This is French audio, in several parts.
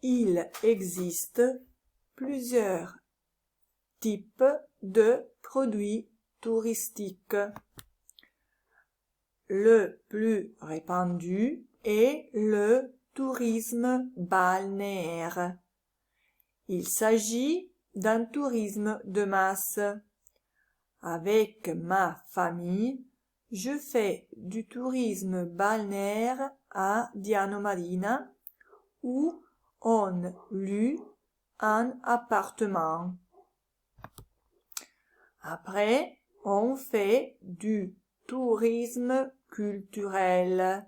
Il existe plusieurs types de produits touristiques. Le plus répandu est le tourisme balnéaire. Il s'agit d'un tourisme de masse. Avec ma famille, je fais du tourisme balnéaire à Diano Marina où on loue un appartement. Après, on fait du tourisme culturel,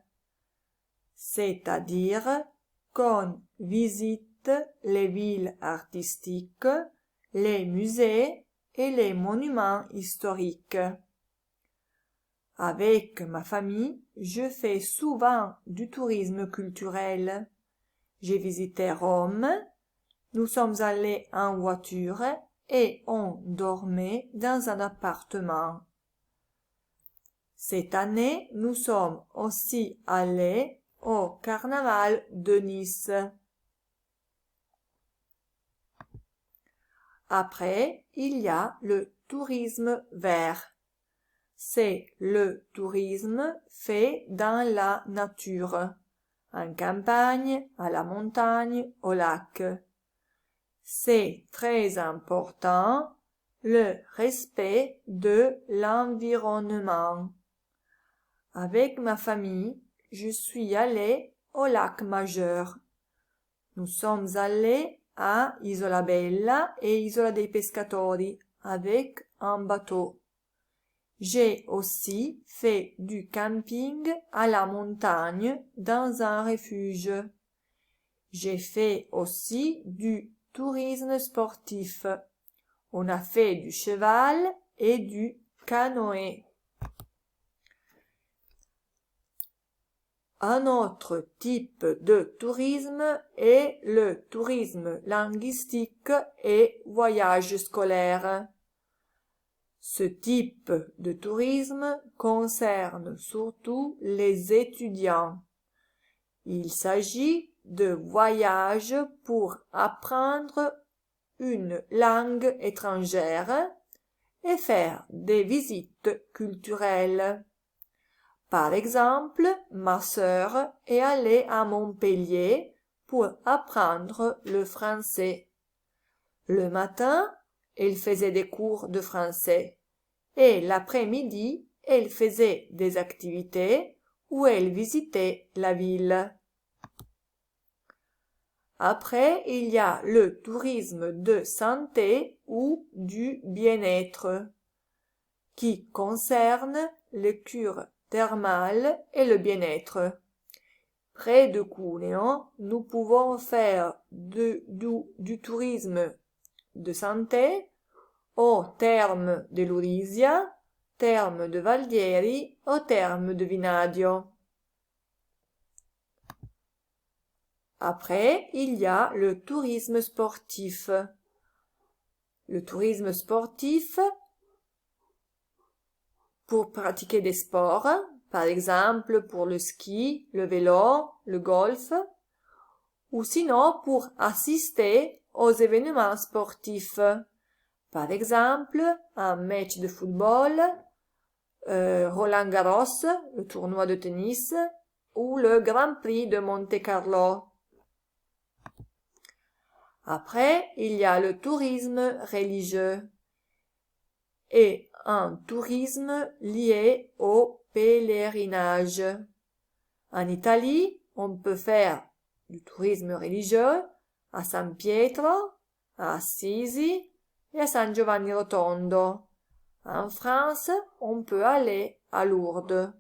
c'est-à-dire qu'on visite les villes artistiques, les musées et les monuments historiques. Avec ma famille, je fais souvent du tourisme culturel. J'ai visité Rome, nous sommes allés en voiture et on dormait dans un appartement. Cette année, nous sommes aussi allés au carnaval de Nice. Après, il y a le tourisme vert. C'est le tourisme fait dans la nature, en campagne, à la montagne, au lac. C'est très important le respect de l'environnement. Avec ma famille, je suis allée au lac Majeur. Nous sommes allés à Isola Bella et Isola dei Pescatori avec un bateau. J'ai aussi fait du camping à la montagne dans un refuge. J'ai fait aussi du tourisme sportif. On a fait du cheval et du canoë. Un autre type de tourisme est le tourisme linguistique et voyage scolaire. Ce type de tourisme concerne surtout les étudiants. Il s'agit de voyages pour apprendre une langue étrangère et faire des visites culturelles. Par exemple, ma sœur est allée à Montpellier pour apprendre le français. Le matin, elle faisait des cours de français et l'après-midi, elle faisait des activités où elle visitait la ville. Après, il y a le tourisme de santé ou du bien-être qui concerne les cures thermales et le bien-être. Près de Cuneo, nous pouvons faire du tourisme de santé aux thermes de Lurisia, thermes de Valdieri, aux thermes de Vinadio. Après, il y a le tourisme sportif. Le tourisme sportif pour pratiquer des sports, par exemple pour le ski, le vélo, le golf, ou sinon pour assister aux événements sportifs. Par exemple, un match de football, Roland Garros, le tournoi de tennis, ou le Grand Prix de Monte-Carlo. Après, il y a le tourisme religieux et un tourisme lié au pèlerinage. En Italie, on peut faire du tourisme religieux à San Pietro, à Assisi et à San Giovanni Rotondo. En France, on peut aller à Lourdes.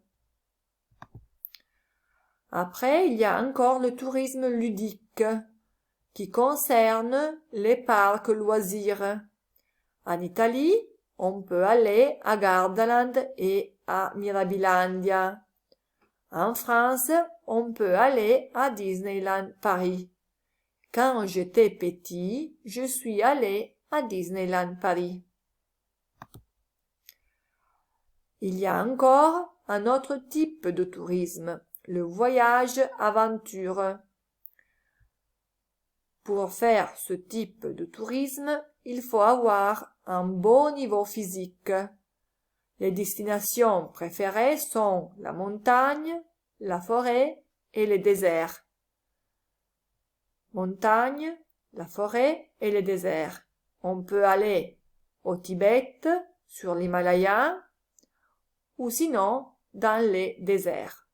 Après, il y a encore le tourisme ludique qui concerne les parcs loisirs. En Italie, on peut aller à Gardaland et à Mirabilandia. En France, on peut aller à Disneyland Paris. Quand j'étais petit, je suis allé à Disneyland Paris. Il y a encore un autre type de tourisme, le voyage aventure. Pour faire ce type de tourisme, il faut avoir un bon niveau physique. Les destinations préférées sont la montagne, la forêt et les déserts. Montagne, la forêt et les déserts. On peut aller au Tibet, sur l'Himalaya, ou sinon dans les déserts.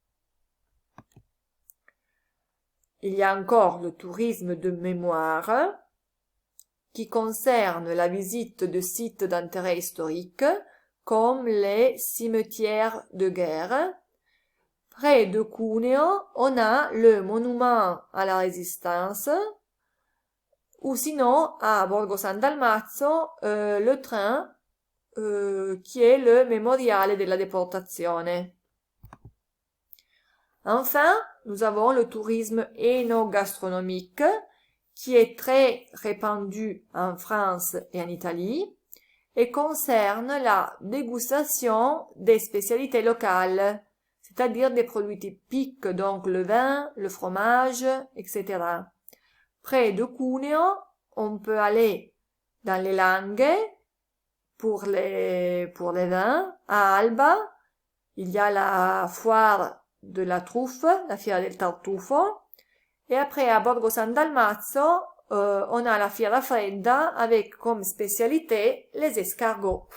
Il y a encore le tourisme de mémoire qui concerne la visite de sites d'intérêt historique comme les cimetières de guerre. Près de Cuneo, on a le monument à la Résistance ou sinon à Borgo San Dalmazzo le train qui est le Memoriale della Deportazione. Enfin, nous avons le tourisme enogastronomique qui est très répandu en France et en Italie et concerne la dégustation des spécialités locales, c'est-à-dire des produits typiques, donc le vin, le fromage, etc. Près de Cuneo, on peut aller dans les Langhe pour les vins. À Alba, il y a la foire de la truffe, la Fiera del Tartufo. Et après, à Borgo San Dalmazzo, on a la Fiera Fredda avec comme spécialité les escargots.